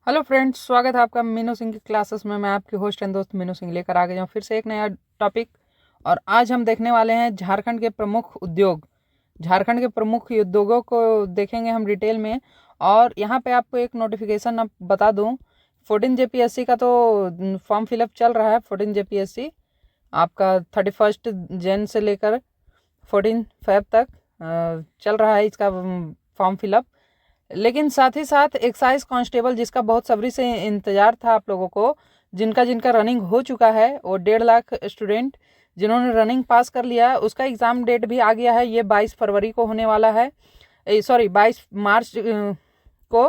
Hello friends, स्वागत है आपका मीनू सिंह की क्लासेस में। मैं आपकी होस्ट एंड दोस्त मीनू सिंह लेकर आ गया हूँ फिर से एक नया टॉपिक। और आज हम देखने वाले हैं झारखंड के प्रमुख उद्योग। झारखंड के प्रमुख उद्योगों को देखेंगे हम डिटेल में। और यहाँ पे आपको एक नोटिफिकेशन अब बता दूँ, 14 जेपीएससी का तो फॉर्म फिलअप चल रहा है। 14 जेपीएससी आपका 31 जन से लेकर 14 फेब तक चल रहा है इसका फॉर्म फिलअप। लेकिन साथ ही साथ एक्साइज कांस्टेबल, जिसका बहुत सब्री से इंतजार था आप लोगों को, जिनका रनिंग हो चुका है, वो 1.5 लाख स्टूडेंट जिन्होंने रनिंग पास कर लिया है, उसका एग्ज़ाम डेट भी आ गया है। ये 22 फरवरी को होने वाला है, 22 मार्च को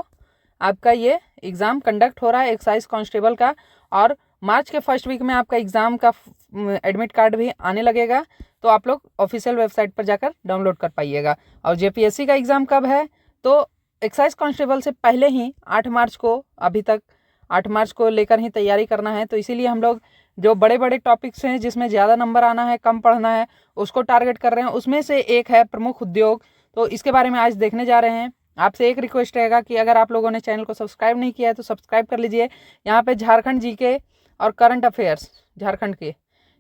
आपका ये एग्ज़ाम कंडक्ट हो रहा है एक्साइज कांस्टेबल का। और मार्च के फर्स्ट वीक में आपका एग्ज़ाम का एडमिट कार्ड भी आने लगेगा, तो आप लोग ऑफिशियल वेबसाइट पर जाकर डाउनलोड कर पाइएगा। और जेपीएससी का एग्ज़ाम कब है, तो एक्साइज कांस्टेबल से पहले ही 8 मार्च को, अभी तक 8 मार्च को लेकर ही तैयारी करना है। तो इसीलिए हम लोग जो बड़े बड़े टॉपिक्स हैं जिसमें ज़्यादा नंबर आना है, कम पढ़ना है, उसको टारगेट कर रहे हैं। उसमें से एक है प्रमुख उद्योग, तो इसके बारे में आज देखने जा रहे हैं। आपसे एक रिक्वेस्ट रहेगा कि अगर आप लोगों ने चैनल को सब्सक्राइब नहीं किया है तो सब्सक्राइब कर लीजिए। यहाँ पे झारखंड जीके और करंट अफेयर्स झारखंड के,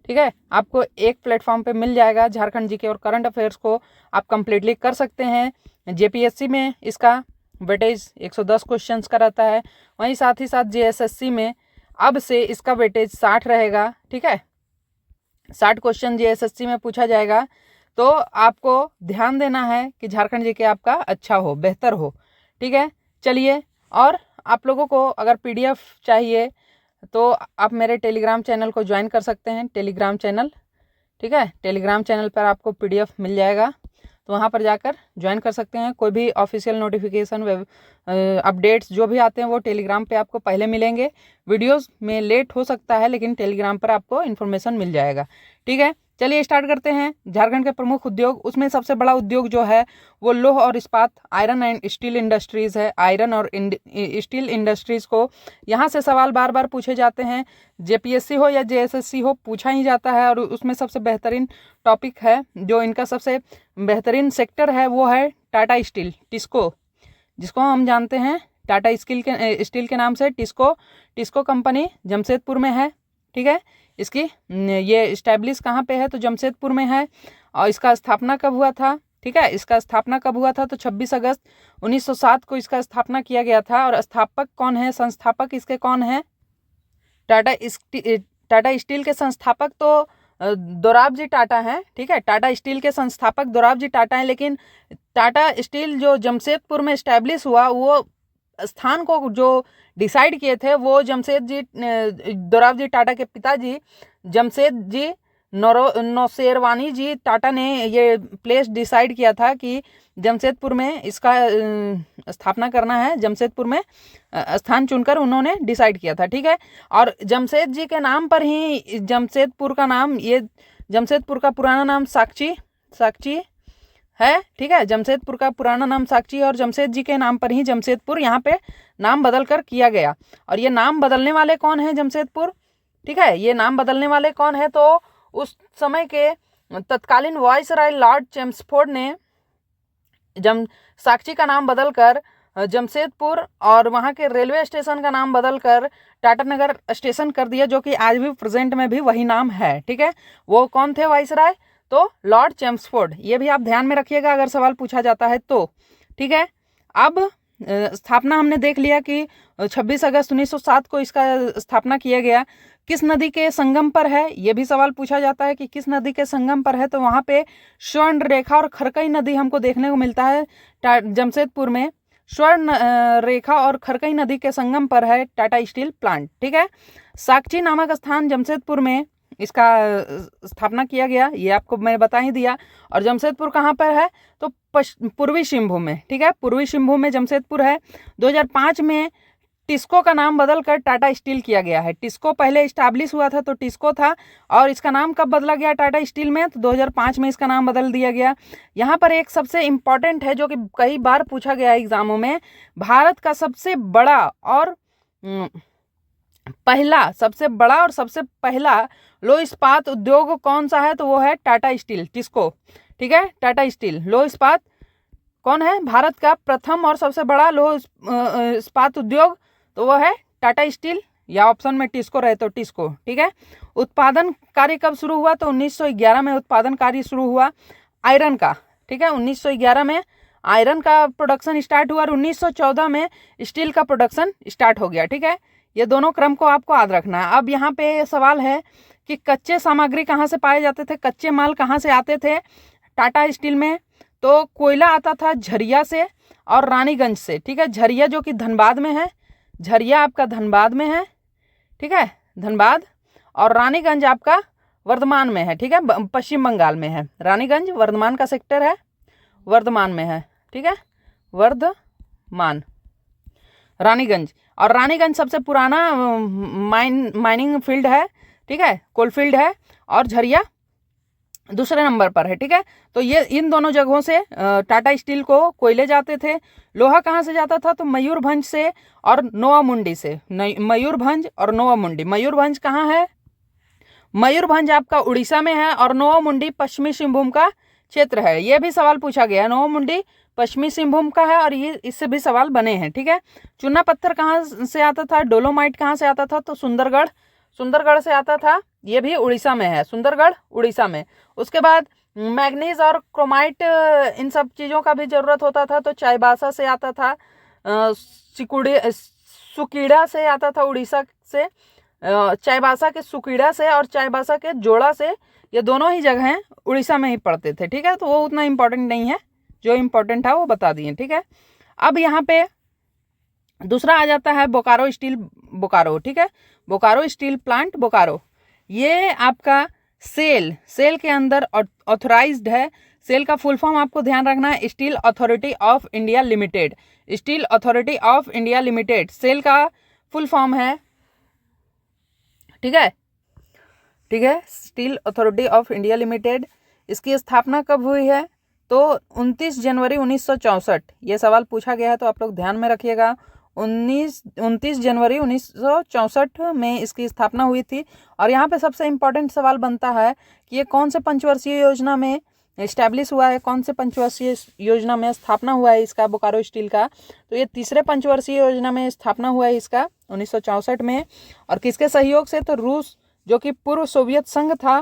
ठीक है, आपको एक प्लेटफॉर्म पे मिल जाएगा। झारखंड जीके और करंट अफेयर्स को आप कंप्लीटली कर सकते हैं। जेपीएससी में इसका वेटेज 110 क्वेश्चंस का रहता है, वहीं साथ ही साथ जेएसएससी में अब से इसका वेटेज 60 रहेगा, ठीक है। 60 क्वेश्चन जेएसएससी में पूछा जाएगा। तो आपको ध्यान देना है कि झारखंड जीके आपका अच्छा हो, बेहतर हो, ठीक है। चलिए, और आप लोगों को अगर पीडीएफ चाहिए तो आप मेरे टेलीग्राम चैनल को ज्वाइन कर सकते हैं। टेलीग्राम चैनल, ठीक है, टेलीग्राम चैनल पर आपको पीडीएफ मिल जाएगा, तो वहाँ पर जाकर ज्वाइन कर सकते हैं। कोई भी ऑफिशियल नोटिफिकेशन, वेब अपडेट्स जो भी आते हैं वो टेलीग्राम पे आपको पहले मिलेंगे। वीडियोस में लेट हो सकता है, लेकिन टेलीग्राम पर आपको इन्फॉर्मेशन मिल जाएगा, ठीक है। चलिए स्टार्ट करते हैं। झारखंड के प्रमुख उद्योग, उसमें सबसे बड़ा उद्योग जो है वो लौह और इस्पात, आयरन एंड स्टील इंडस्ट्रीज़ है। आयरन और स्टील इंडस्ट्रीज़ को यहाँ से सवाल बार बार पूछे जाते हैं। जेपीएससी हो या जेएसएससी हो, पूछा ही जाता है। और उसमें सबसे बेहतरीन टॉपिक है, जो इनका सबसे बेहतरीन सेक्टर है, वो है टाटा स्टील, टिस्को, जिसको हम जानते हैं टाटा स्टील के नाम से। टिस्को कंपनी जमशेदपुर में है, ठीक है। इसकी ये इस्टेब्लिश कहाँ पे है, तो जमशेदपुर में है। और इसका स्थापना कब हुआ था, ठीक है, इसका स्थापना कब हुआ था, तो 26 अगस्त 1907 को इसका स्थापना किया गया था। और स्थापक कौन है, संस्थापक इसके कौन है, टाटा स्टील के संस्थापक तो दोराबजी टाटा हैं, ठीक है। टाटा स्टील के संस्थापक दोराबजी टाटा हैं, लेकिन टाटा स्टील जो जमशेदपुर में इस्टेब्लिश हुआ, वो स्थान को जो डिसाइड किए थे वो दोराबजी टाटा के पिताजी जमशेद जी नौशेरवानी जी टाटा ने ये प्लेस डिसाइड किया था कि जमशेदपुर में इसका स्थापना करना है। जमशेदपुर में स्थान चुनकर उन्होंने डिसाइड किया था, ठीक है। और जमशेद जी के नाम पर ही जमशेदपुर का नाम, ये जमशेदपुर का पुराना नाम साक्ची है, ठीक है। जमशेदपुर का पुराना नाम साक्ची, और जमशेद जी के नाम पर ही जमशेदपुर यहाँ पे नाम बदल कर किया गया। और ये नाम बदलने वाले कौन है, जमशेदपुर, ठीक है, ये नाम बदलने वाले कौन है, तो उस समय के तत्कालीन वायसराय लॉर्ड चेम्सफोर्ड ने साक्ची का नाम बदलकर जमशेदपुर, और वहाँ के रेलवे स्टेशन का नाम बदलकर टाटानगर स्टेशन कर दिया, जो कि आज भी प्रेजेंट में भी वही नाम है, ठीक है। वो कौन थे वायसराय, तो लॉर्ड चेम्सफोर्ड। ये भी आप ध्यान में रखिएगा अगर सवाल पूछा जाता है तो, ठीक है। अब स्थापना हमने देख लिया कि 26 अगस्त 1907 को इसका स्थापना किया गया। किस नदी के संगम पर है, ये भी सवाल पूछा जाता है कि किस नदी के संगम पर है, तो वहाँ पे स्वर्ण रेखा और खरकई नदी हमको देखने को मिलता है जमशेदपुर में। स्वर्ण रेखा और खरकई नदी के संगम पर है टाटा स्टील प्लांट, ठीक है। साक्ची नामक स्थान जमशेदपुर में इसका स्थापना किया गया, ये आपको मैंने बता ही दिया। और जमशेदपुर कहाँ पर है, तो पूर्वी सिंहभूम में, ठीक है, पूर्वी सिंहभूम में जमशेदपुर है। 2005 में टिस्को का नाम बदलकर टाटा स्टील किया गया है। टिस्को पहले इस्टेब्लिश हुआ था तो टिस्को था, और इसका नाम कब बदला गया टाटा स्टील में, तो 2005 में इसका नाम बदल दिया गया। यहाँ पर एक सबसे इम्पॉर्टेंट है जो कि कई बार पूछा गया है एग्जामों में, भारत का सबसे बड़ा और सबसे पहला लो इस्पात उद्योग कौन सा है, तो वो है टाटा स्टील, टिस्को, ठीक है। टाटा स्टील लो इस्पात कौन है, भारत का प्रथम और सबसे बड़ा लो इस्पात उद्योग तो वो है टाटा स्टील, या ऑप्शन में टिस्को रहे तो टिस्को। ठीक है, उत्पादन कार्य कब शुरू हुआ? तो 1911 में उत्पादन कार्य शुरू हुआ आयरन का। ठीक है, 1911 में आयरन का प्रोडक्शन स्टार्ट हुआ और 1914 में स्टील का प्रोडक्शन स्टार्ट हो गया। ठीक है, ये दोनों क्रम को आपको याद रखना है। अब यहाँ पे सवाल है कि कच्चे सामग्री कहाँ से पाए जाते थे, कच्चे माल कहाँ से आते थे टाटा स्टील में? तो कोयला आता था झरिया से और रानीगंज से। ठीक है, झरिया जो कि धनबाद में है, झरिया आपका धनबाद में है। ठीक है, धनबाद, और रानीगंज आपका वर्धमान में है। ठीक है, पश्चिम बंगाल में है। रानीगंज वर्धमान का सेक्टर है, वर्धमान में है। ठीक है, वर्धमान, रानीगंज। और रानीगंज सबसे पुराना माइनिंग फील्ड है। ठीक है, कोल फील्ड है, और झरिया दूसरे नंबर पर है। ठीक है, तो ये इन दोनों जगहों से टाटा स्टील को कोयले जाते थे। लोहा कहाँ से जाता था? तो मयूरभंज से और नोआमुंडी से। मयूरभंज और नोआमुंडी। मयूरभंज कहाँ है? मयूरभंज आपका उड़ीसा में है, और नोआमुंडी पश्चिमी सिंहभूम का क्षेत्र है। ये भी सवाल पूछा गया है, नोआमुंडी पश्चिमी सिंहभूम का है, और ये इससे भी सवाल बने हैं। ठीक है, चूना पत्थर कहाँ से आता था? डोलोमाइट कहाँ से आता था? तो सुंदरगढ़, सुंदरगढ़ से आता था। ये भी उड़ीसा में है, सुंदरगढ़ उड़ीसा में। उसके बाद मैग्नीज और क्रोमाइट, इन सब चीज़ों का भी ज़रूरत होता था, तो चाईबासा से आता था, सुकीड़ा से आता था उड़ीसा से, चाईबासा के सुकीड़ा से और चाईबासा के जोड़ा से। ये दोनों ही जगह उड़ीसा में ही पड़ते थे। ठीक है, तो वो उतना इम्पोर्टेंट नहीं है, जो इम्पोर्टेंट है वो बता दिए। ठीक है, अब यहाँ पे दूसरा आ जाता है बोकारो स्टील, बोकारो। ठीक है, बोकारो स्टील प्लांट, बोकारो। ये आपका सेल के अंदर ऑथराइज्ड है। सेल का फुल फॉर्म आपको ध्यान रखना है, steel authority of India limited. Steel authority of India limited SAIL का फुल फॉर्म है। ठीक है, ठीक है, steel authority of India limited. इसकी स्थापना कब हुई है? तो 29 जनवरी 1964। ये सवाल पूछा गया है, तो आप लोग ध्यान में रखिएगा। 29 जनवरी 1964 में इसकी स्थापना हुई थी। और यहाँ पे सबसे इम्पोर्टेंट सवाल बनता है कि ये कौन से पंचवर्षीय योजना में इस्टेब्लिश हुआ है, कौन से पंचवर्षीय योजना में स्थापना हुआ है इसका, बोकारो स्टील का? तो ये तीसरे पंचवर्षीय योजना में स्थापना हुआ है इसका 1964 में। और किसके सहयोग से? तो रूस, जो कि पूर्व सोवियत संघ था,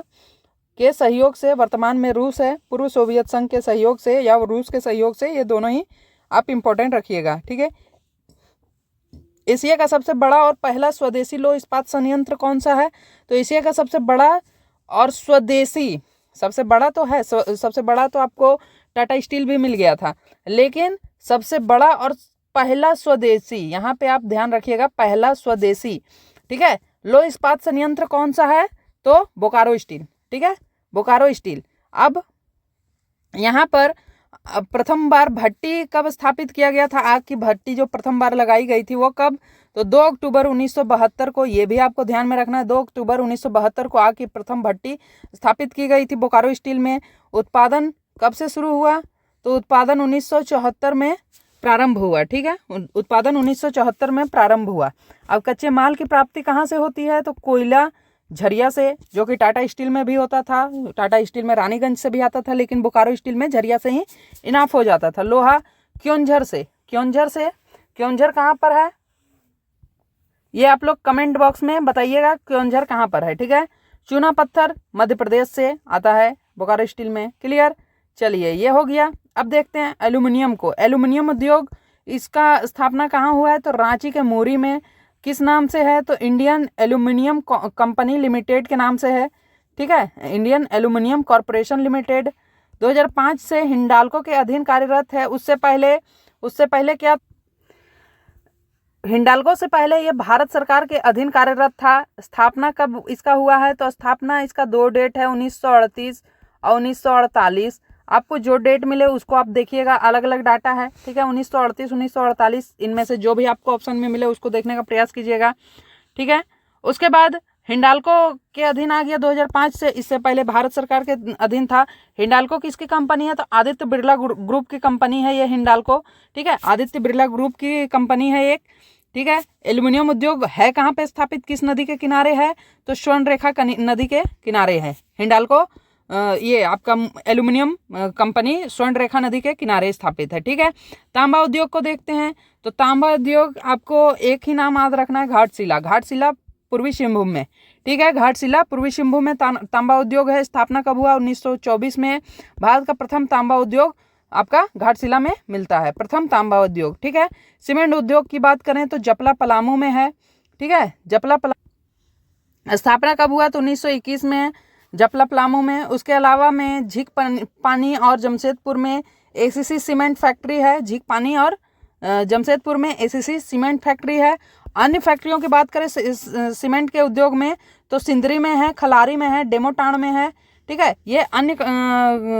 के सहयोग से। वर्तमान में रूस है, पूर्व सोवियत संघ के सहयोग से या रूस के सहयोग से। ये दोनों ही आप इम्पोर्टेंट रखिएगा। ठीक है, एशिया का सबसे बड़ा और पहला स्वदेशी लौह इस्पात संयंत्र कौन सा है? तो एशिया का सबसे बड़ा और स्वदेशी, सबसे बड़ा तो है, सबसे बड़ा तो आपको टाटा स्टील भी मिल गया था, लेकिन सबसे बड़ा और पहला स्वदेशी, यहाँ पे आप ध्यान रखिएगा, पहला स्वदेशी। ठीक है, लौह इस्पात संयंत्र कौन सा है? तो बोकारो स्टील। ठीक है, बोकारो स्टील। अब यहाँ पर प्रथम बार भट्टी कब स्थापित किया गया था? आग की भट्टी जो प्रथम बार लगाई गई थी वो कब? तो 2 अक्टूबर 1972 को। ये भी आपको ध्यान में रखना है, 2 अक्टूबर 1972 को आग की प्रथम भट्टी स्थापित की गई थी बोकारो स्टील में। उत्पादन कब से शुरू हुआ? तो उत्पादन 1974 में प्रारंभ हुआ। ठीक है, उत्पादन 1974 में प्रारंभ हुआ। अब कच्चे माल की प्राप्ति कहाँ से होती है? तो कोयला झरिया से, जो कि टाटा स्टील में भी होता था। टाटा स्टील में रानीगंज से भी आता था, लेकिन बोकारो स्टील में झरिया से ही इनाफ हो जाता था। लोहा क्योंझर से, क्योंझर से, क्योंझर कहाँ पर है? ये आप लोग कमेंट बॉक्स में बताइएगा क्योंझर कहाँ पर है। ठीक है, चूना पत्थर मध्य प्रदेश से आता है बोकारो स्टील में। क्लियर? चलिए, ये हो गया। अब देखते हैं एल्यूमिनियम को। एल्यूमिनियम उद्योग, इसका स्थापना कहाँ हुआ है? तो रांची के मोरी में। किस नाम से है? तो इंडियन एल्यूमिनियम कंपनी लिमिटेड के नाम से है। ठीक है, इंडियन एल्यूमिनियम कॉरपोरेशन लिमिटेड। 2005 से हिंडाल्को के अधीन कार्यरत है। उससे पहले क्या? हिंडाल्को से पहले ये भारत सरकार के अधीन कार्यरत था। स्थापना कब इसका हुआ है? तो स्थापना इसका 2 डेट है, 1938 और 1948। आपको जो डेट मिले उसको आप देखिएगा, अलग अलग डाटा है। ठीक है, 1938, 1948, इनमें से जो भी आपको ऑप्शन में मिले उसको देखने का प्रयास कीजिएगा। ठीक है, उसके बाद हिंडाल्को के अधीन आ गया 2005 से। इससे पहले भारत सरकार के अधीन था। हिंडाल्को किसकी कंपनी है? तो आदित्य बिरला ग्रुप की कंपनी है ये हिंडाल्को। ठीक है, आदित्य बिरला ग्रुप की कंपनी है एक। ठीक है, एल्यूमिनियम उद्योग है कहाँ पे स्थापित, किस नदी के किनारे है? तो स्वर्णरेखा नदी के किनारे है हिंडाल्को ये आपका एल्यूमिनियम कंपनी स्वर्ण रेखा नदी के किनारे स्थापित है। ठीक है, तांबा उद्योग को देखते हैं। तो तांबा उद्योग आपको एक ही नाम याद रखना है, घाटशिला। घाटशिला पूर्वी सिंहभूम में। ठीक है, घाटशिला पूर्वी सिंहभूम में तांबा उद्योग है। स्थापना कब हुआ? 1924 में। भारत का प्रथम तांबा उद्योग आपका घाटशिला में मिलता है, प्रथम तांबा उद्योग। ठीक है, सीमेंट उद्योग की बात करें तो जपला पलामू में है। ठीक है, जपला पलामू स्थापना कब हुआ? तो 1921 में जपला पलामू में। उसके अलावा में झीक पानी और जमशेदपुर में एसीसी सीमेंट फैक्ट्री है। झीक पानी और जमशेदपुर में एसीसी सीमेंट फैक्ट्री है। अन्य फैक्ट्रियों की बात करें सीमेंट के उद्योग में तो सिंदरी में है, खलारी में है, डेमोटाण में है। ठीक है, ये अन्य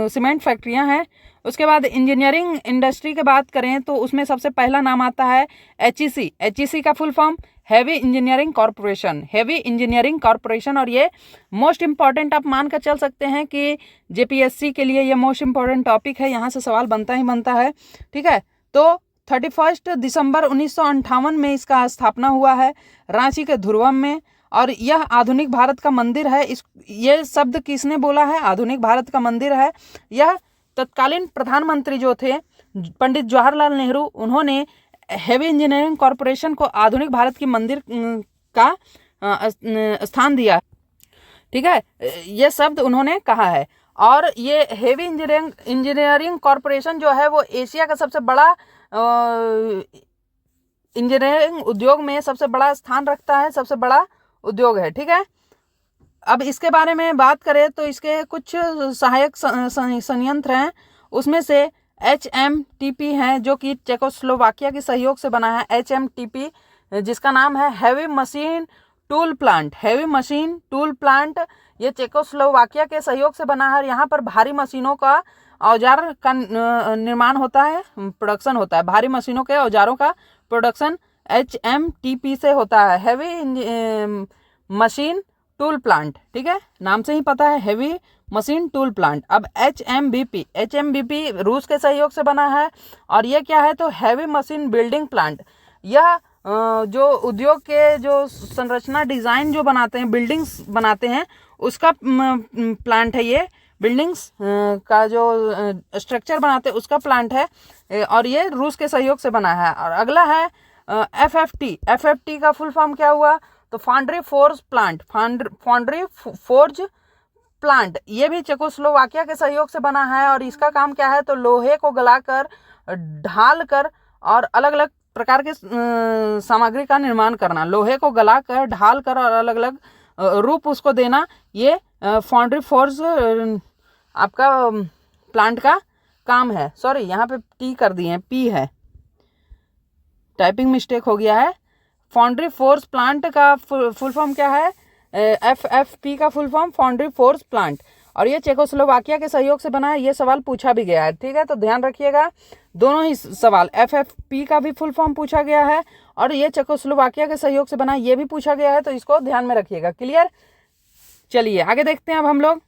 सीमेंट फैक्ट्रियां हैं। उसके बाद इंजीनियरिंग इंडस्ट्री की बात करें तो उसमें सबसे पहला नाम आता है HEC। HEC का full form heavy engineering corporation. Heavy engineering corporation, और ये मोस्ट इंपॉर्टेंट आप मान कर चल सकते हैं कि JPSC के लिए ये मोस्ट इंपॉर्टेंट टॉपिक है, यहाँ से सवाल बनता ही बनता है। ठीक है, तो 31 दिसंबर 1958 में इसका स्थापना हुआ है रांची के ध्रुवम में। और यह आधुनिक भारत का मंदिर है। ये शब्द किसने बोला है? आधुनिक भारत का मंदिर है। यह तत्कालीन प्रधानमंत्री जो थे पंडित जवाहरलाल नेहरू, उन्होंने हैवी इंजीनियरिंग कॉरपोरेशन को आधुनिक भारत की मंदिर का स्थान दिया। ठीक है, ये शब्द उन्होंने कहा है। और ये हैवी इंजीनियरिंग कॉरपोरेशन जो है वो एशिया का सबसे बड़ा इंजीनियरिंग उद्योग में सबसे बड़ा स्थान रखता है, सबसे बड़ा उद्योग है। ठीक है, अब इसके बारे में बात करें तो इसके कुछ सहायक संयंत्र हैं। उसमें से HMTP है जो कि चेकोस्लोवाकिया के सहयोग से बना है। HMTP जिसका नाम है heavy machine tool plant. Heavy machine tool plant ये चेकोस्लोवाकिया के सहयोग से बना है। यहाँ पर भारी मशीनों का औजार का निर्माण होता है, प्रोडक्शन होता है। भारी मशीनों के औजारों का प्रोडक्शन HMTP से होता है, हैवी मशीन टूल प्लांट। ठीक है, नाम से ही पता है, हैवी मशीन टूल प्लांट। अब HMBP रूस के सहयोग से बना है। और ये क्या है? तो हैवी मशीन बिल्डिंग प्लांट। यह जो उद्योग के जो संरचना डिजाइन जो बनाते हैं, बिल्डिंग्स बनाते हैं, उसका प्लांट है ये। बिल्डिंग्स का जो स्ट्रक्चर बनाते हैं उसका प्लांट है, और ये रूस के सहयोग से बना है। और अगला है FFT का फुल फॉर्म क्या हुआ? तो foundry forge plant. Foundry forge plant ये भी चेकोस्लोवाकिया के सहयोग से बना है। और इसका काम क्या है? तो लोहे को गलाकर, ढाल कर और अलग अलग प्रकार के सामग्री का निर्माण करना। लोहे को गलाकर, ढाल कर और अलग अलग रूप उसको देना, ये फाउंड्री फोर्ज आपका प्लांट का काम है। सॉरी, यहाँ पे T कर दिए हैं, P है, टाइपिंग मिस्टेक हो गया है। फाउंड्री फोर्स प्लांट का फुल फॉर्म क्या है? FFP का full form foundry force plant. और ये चेकोस्लोवाकिया के सहयोग से बना है। ये सवाल पूछा भी गया है। ठीक है, तो ध्यान रखिएगा, दोनों ही सवाल FFP का भी फुल फॉर्म पूछा गया है और ये चेकोस्लोवाकिया के सहयोग से बना है, ये भी पूछा गया है। तो इसको ध्यान में रखिएगा। क्लियर? चलिए आगे देखते हैं अब हम लोग।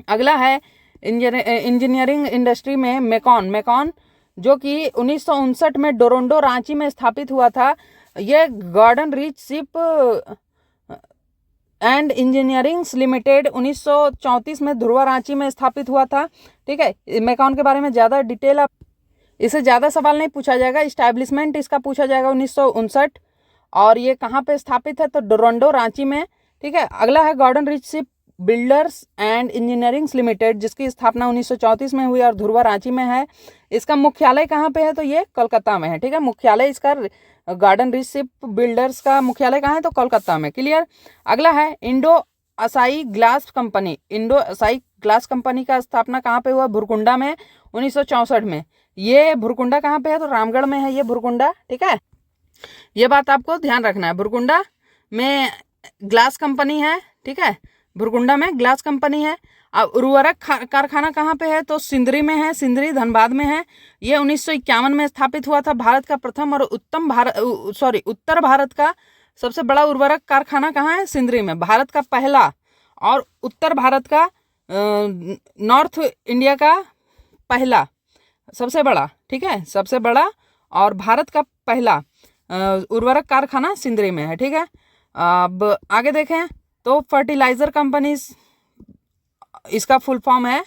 अगला है इंजीनियरिंग इंडस्ट्री में मेकॉन जो कि 1959 में डोरोंडो रांची में स्थापित हुआ था। ये garden reach ship and engineerings limited 1934 में ध्रुवा रांची में स्थापित हुआ था। ठीक है, मेकॉन के बारे में ज़्यादा डिटेल इससे ज़्यादा सवाल नहीं पूछा जाएगा। इस्टेब्लिशमेंट इसका पूछा जाएगा 1959, और ये कहाँ पे स्थापित है? तो डोरोंडो रांची में। ठीक है, अगला है garden reach ship builders and engineerings limited जिसकी स्थापना 1934 में हुई और ध्रुवा रांची में है। इसका मुख्यालय कहाँ पे है? तो ये कोलकाता में है। ठीक है, मुख्यालय इसका गार्डन रीच शिप बिल्डर्स का मुख्यालय कहाँ है? तो कोलकाता में। क्लियर? अगला है Indo Asahi glass company. Indo Asahi glass company का स्थापना कहाँ पे हुआ? भुरकुंडा में 1964 में। ये भुरकुंडा कहाँ पे है? तो रामगढ़ में है ये भुरकुंडा। ठीक है, ये बात आपको ध्यान रखना है। भुरकुंडा में ग्लास कंपनी है। ठीक है, भुरकुंडा में ग्लास कंपनी है। अब उर्वरक कारखाना कहाँ पे है? तो सिंदरी में है। सिंदरी धनबाद में है। ये 1951 में स्थापित हुआ था। भारत का प्रथम और उत्तर भारत का सबसे बड़ा उर्वरक कारखाना कहाँ है? सिंदरी में। भारत का पहला और उत्तर भारत का नॉर्थ इंडिया का पहला सबसे बड़ा। ठीक है, सबसे बड़ा और भारत का पहला उर्वरक कारखाना सिंदरी में है। ठीक है, अब आगे देखें तो फर्टिलाइजर कंपनीज इसका फुल फॉर्म है,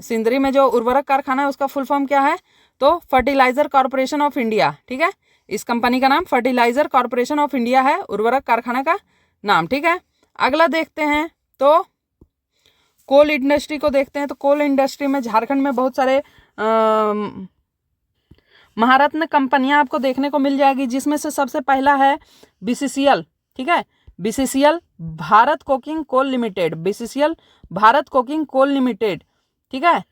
सिंदरी में जो उर्वरक कारखाना है उसका फुल फॉर्म क्या है, तो फर्टिलाइजर कॉरपोरेशन ऑफ इंडिया। ठीक है, इस कंपनी का नाम फर्टिलाइजर कॉरपोरेशन ऑफ इंडिया है, उर्वरक कारखाना का नाम। ठीक है, अगला देखते हैं तो कोल इंडस्ट्री को देखते हैं। तो कोल इंडस्ट्री में झारखंड में बहुत सारे महारत्न कंपनियां आपको देखने को मिल जाएगी, जिसमें से सबसे पहला है बीसीसीएल। ठीक है, BCCL Bharat coking coal limited, BCCL Bharat coking coal limited. ठीक है,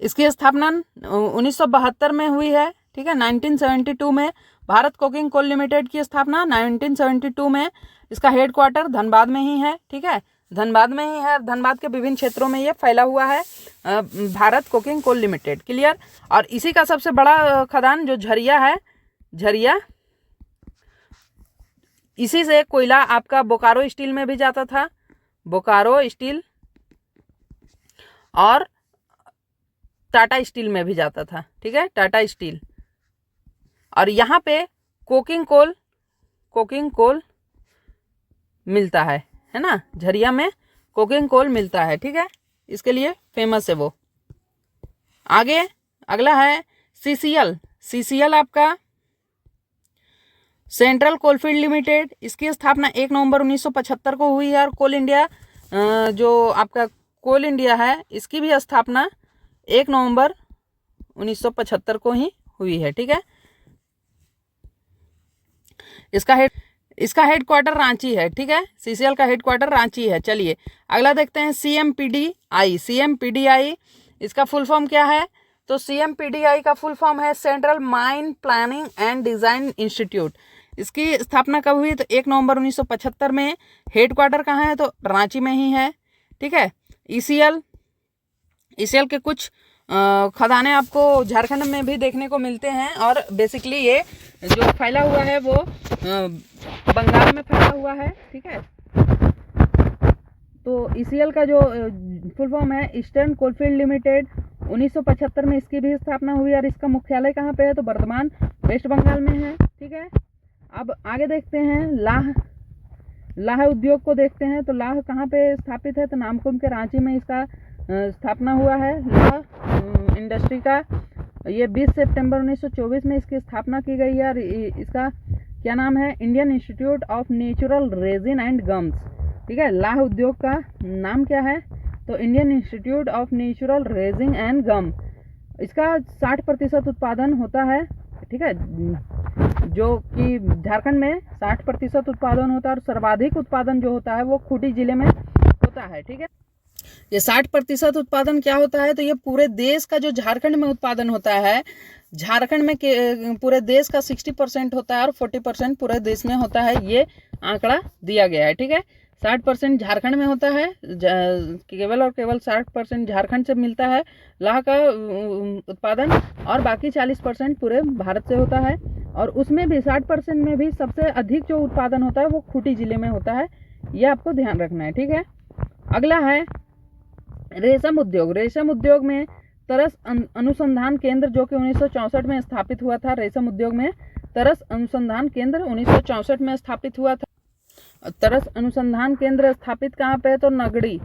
इसकी स्थापना 1972 में हुई है। ठीक है, 1972 में भारत कोकिंग कोल लिमिटेड की स्थापना 1972 में। इसका हेडक्वार्टर धनबाद में ही है। ठीक है, धनबाद में ही है, धनबाद के विभिन्न क्षेत्रों में ये फैला हुआ है Bharat coking coal limited. Clear. और इसी का सबसे बड़ा खदान जो झरिया है, झरिया, इसी से कोयला आपका बोकारो स्टील में भी जाता था, बोकारो स्टील और टाटा स्टील में भी जाता था। ठीक है, टाटा स्टील। और यहाँ पे कोकिंग कोल मिलता है ना, झरिया में कोकिंग कोल मिलता है। ठीक है, इसके लिए फेमस है वो। आगे अगला है सीसीएल। सीसीएल आपका सेंट्रल कोलफील्ड लिमिटेड, इसकी स्थापना 1 नवंबर 1975 को हुई है। और कोल इंडिया जो आपका कोल इंडिया है, इसकी भी स्थापना 1 नवंबर 1975 को ही हुई है। ठीक है, इसका हेडक्वार्टर रांची है। ठीक है, सीसीएल का हेडक्वार्टर रांची है। चलिए अगला देखते हैं सीएमपीडीआई। सीएमपीडीआई इसका फुल फॉर्म क्या है, तो सीएमपीडीआई का फुल फॉर्म है central mine planning and design institute. इसकी स्थापना कब हुई, तो 1 नवंबर 1975 में। हेडक्वार्टर कहाँ है, तो रांची में ही है। ठीक है, ईसीएल के कुछ खदाने आपको झारखंड में भी देखने को मिलते हैं। और बेसिकली ये जो फैला हुआ है वो बंगाल में फैला हुआ है। ठीक है, तो ईसीएल का जो फुल फॉर्म है ईस्टर्न कोलफील्ड लिमिटेड, 1975 में इसकी भी स्थापना हुई। और इसका मुख्यालय कहाँ पे है, तो वर्धमान वेस्ट बंगाल में है। ठीक है, अब आगे देखते हैं लाह उद्योग को देखते हैं। तो लाह कहाँ पे स्थापित है, तो नामकुम के रांची में इसका स्थापना हुआ है। लाह इंडस्ट्री का ये 20 सितंबर 1924 में इसकी स्थापना की गई है। और इसका क्या नाम है, Indian institute of natural resin and gums. ठीक है, लाह उद्योग का नाम क्या है, तो Indian institute of natural resin and gum. इसका 60% उत्पादन होता है। ठीक है, जो कि झारखंड में 60% उत्पादन होता है। और सर्वाधिक उत्पादन जो होता है वो खूंटी जिले में होता है। ठीक है, ये 60% उत्पादन क्या होता है, तो ये पूरे देश का जो झारखंड में उत्पादन होता है, झारखंड में पूरे देश का 60% होता है और 40% पूरे देश में होता है, ये आंकड़ा दिया गया है। ठीक है, 60% झारखंड में होता है, केवल और केवल 60% झारखंड से मिलता है लाह का उत्पादन, और बाकी 40% पूरे भारत से होता है। और उसमें भी 60% में भी सबसे अधिक जो उत्पादन होता है वो खूंटी जिले में होता है, ये आपको ध्यान रखना है। ठीक है, अगला है रेशम उद्योग। रेशम उद्योग में तरस अनुसंधान केंद्र जो कि 1964 में स्थापित हुआ था। रेशम उद्योग में तरस अनुसंधान केंद्र 1964 में स्थापित हुआ था। तरस अनुसंधान केंद्र स्थापित कहाँ पे है, तो नगड़ी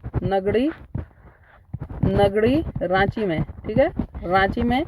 रांची में। ठीक है, रांची में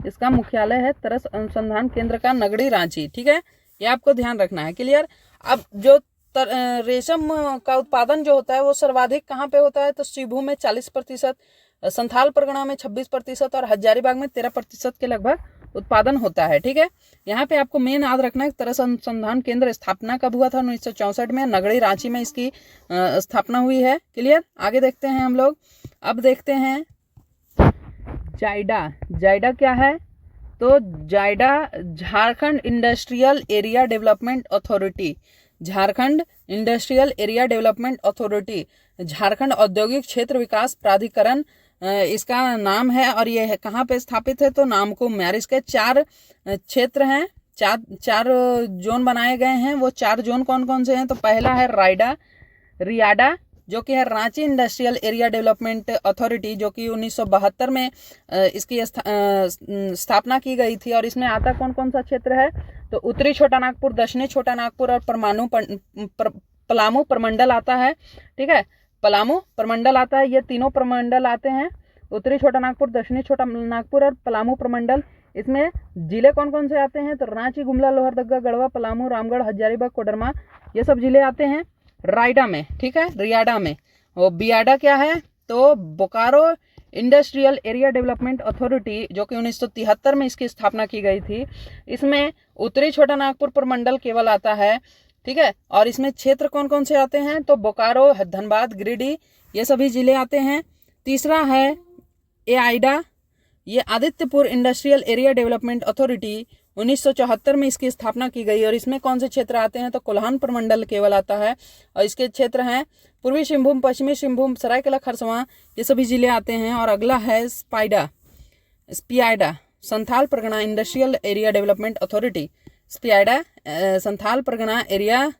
इसका मुख्यालय है, तरस अनुसंधान केंद्र का नगड़ी रांची। ठीक है, ये आपको ध्यान रखना है। क्लियर। अब जो रेशम का उत्पादन जो होता है वो सर्वाधिक कहाँ पे होता है, तो शिवभूमि में 40%, संथाल परगना में 26% और हजारीबाग में 13% के लगभग उत्पादन होता है। ठीक है, यहाँ पे आपको मेन याद रखना है तरस अनुसंधान केंद्र स्थापना कब हुआ था, 1964 में। नगड़ी रांची में इसकी स्थापना हुई है। क्लियर। आगे देखते हैं हम लोग। अब देखते हैं जाइडा क्या है, तो JIADA Jharkhand industrial area development authority. Jharkhand industrial area development authority, Jharkhand औद्योगिक क्षेत्र विकास प्राधिकरण इसका नाम है। और ये कहाँ पे स्थापित है, तो नामकुम में। और इसके 4 क्षेत्र हैं, चार जोन बनाए गए हैं। वो 4 जोन कौन कौन से हैं, तो पहला है रियाडा जो कि है Ranchi industrial area development authority, जो कि 1972 में इसकी स्थापना की गई थी। और इसमें आता कौन कौन सा क्षेत्र है, तो उत्तरी छोटा नागपुर, दक्षिणी छोटा नागपुर और पलामू प्रमंडल आता है। ठीक है, पलामू प्रमंडल आता है। ये तीनों प्रमंडल आते हैं, उत्तरी छोटा नागपुर, दक्षिणी छोटा नागपुर और पलामू प्रमंडल। इसमें जिले कौन कौन से आते हैं तो रांची, गुमला, लोहरदगा, गढ़वा, पलामू, रामगढ़, हजारीबाग, कोडरमा, ये सब जिले आते हैं रायडा में, ठीक है, रियाडा में। और बियाडा क्या है तो Bokaro industrial area development authority, जो कि 1973 में इसकी स्थापना की गई थी। इसमें उत्तरी छोटा नागपुर प्रमंडल केवल आता है, ठीक है। और इसमें क्षेत्र कौन कौन से आते हैं तो बोकारो, धनबाद, गिरिडीह, ये सभी जिले आते हैं। तीसरा है एआईडा, ये Adityapur industrial area development authority, 1974 में इसकी स्थापना की गई। और इसमें कौन से क्षेत्र आते हैं तो कोल्हान प्रमंडल केवल आता है। और इसके क्षेत्र हैं पूर्वी सिंहभूम, पश्चिमी सिंहभूम, सरायकेला खरसावां, ये सभी जिले आते हैं। और अगला है SPIADA, Santhal Pargana industrial area development authority, SPIADA Santhal Pargana area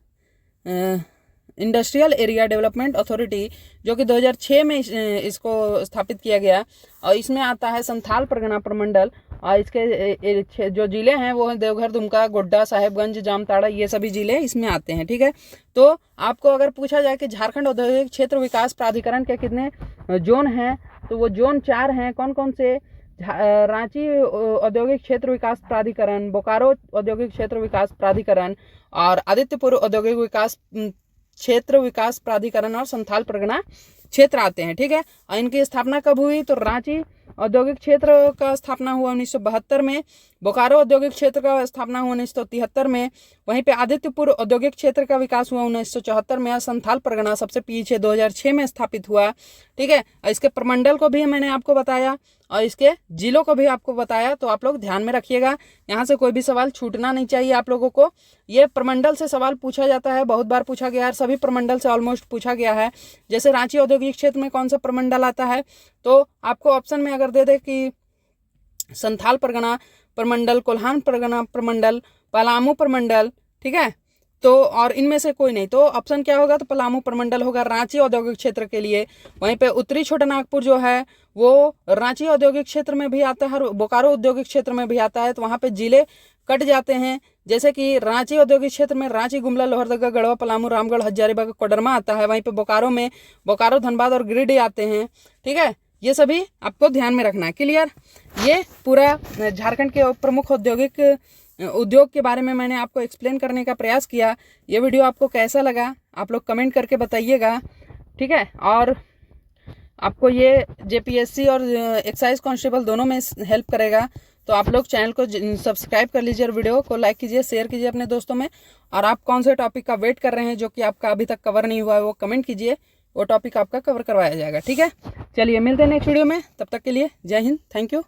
industrial area development authority, जो कि 2006 में इसको स्थापित किया गया। और इसमें आता है संथाल परगना प्रमंडल। और इसके जो जिले हैं वो हैं देवघर, दुमका, गोड्डा, साहेबगंज, जामताड़ा, ये सभी जिले इसमें आते हैं, ठीक है। तो आपको अगर पूछा जाए कि झारखंड औद्योगिक क्षेत्र विकास प्राधिकरण के कितने जोन हैं तो वो जोन 4 हैं। कौन कौन से? रांची औद्योगिक क्षेत्र विकास प्राधिकरण, बोकारो औद्योगिक क्षेत्र विकास प्राधिकरण और आदित्यपुर औद्योगिक विकास क्षेत्र विकास प्राधिकरण और संथाल परगना क्षेत्र आते हैं, ठीक है। और इनकी स्थापना कब हुई तो रांची औद्योगिक क्षेत्र का स्थापना हुआ 1972 में, बोकारो औद्योगिक क्षेत्र का स्थापना हुआ 1973 में, वहीं पे आदित्यपुर औद्योगिक क्षेत्र का विकास हुआ 1974 में, और संथाल परगना सबसे पीछे 2006 में स्थापित हुआ, ठीक है। और इसके प्रमंडल को भी मैंने आपको बताया और इसके जिलों को भी आपको बताया, तो आप लोग ध्यान में रखिएगा, यहाँ से कोई भी सवाल छूटना नहीं चाहिए आप लोगों को। ये प्रमंडल से सवाल पूछा जाता है, बहुत बार पूछा गया है, सभी प्रमंडल से ऑलमोस्ट पूछा गया है। जैसे रांची औद्योगिक क्षेत्र में कौन सा प्रमंडल आता है तो आपको ऑप्शन में अगर दे दे कि संथाल परगना प्रमंडल, कोल्हान परगना प्रमंडल, पलामू प्रमंडल, ठीक है, तो और इनमें से कोई नहीं, तो ऑप्शन क्या होगा तो पलामू प्रमंडल होगा रांची औद्योगिक क्षेत्र के लिए। वहीं पे उत्तरी छोटा नागपुर जो है वो रांची औद्योगिक क्षेत्र में भी आता है और बोकारो औद्योगिक क्षेत्र में भी आता है, तो वहाँ पे जिले कट जाते हैं। जैसे कि रांची औद्योगिक क्षेत्र में रांची, गुमला, लोहरदगा, गढ़वा, पलामू, रामगढ़, हजारीबाग, कोडरमा आता है। वहीं पे बोकारो में बोकारो, धनबाद और गिरिडीह आते हैं, ठीक है। ये सभी आपको ध्यान में रखना है, क्लियर। ये पूरा झारखंड के प्रमुख उद्योग के बारे में मैंने आपको एक्सप्लेन करने का प्रयास किया। ये वीडियो आपको कैसा लगा आप लोग कमेंट करके बताइएगा, ठीक है। और आपको ये जेपीएससी और एक्साइज कांस्टेबल दोनों में हेल्प करेगा, तो आप लोग चैनल को सब्सक्राइब कर लीजिए और वीडियो को लाइक कीजिए, शेयर कीजिए अपने दोस्तों में। और आप कौन से टॉपिक का वेट कर रहे हैं जो कि आपका अभी तक कवर नहीं हुआ है वो कमेंट कीजिए, वो टॉपिक आपका कवर करवाया जाएगा, ठीक है। चलिए मिलते हैं नेक्स्ट वीडियो में, तब तक के लिए जय हिंद, थैंक यू।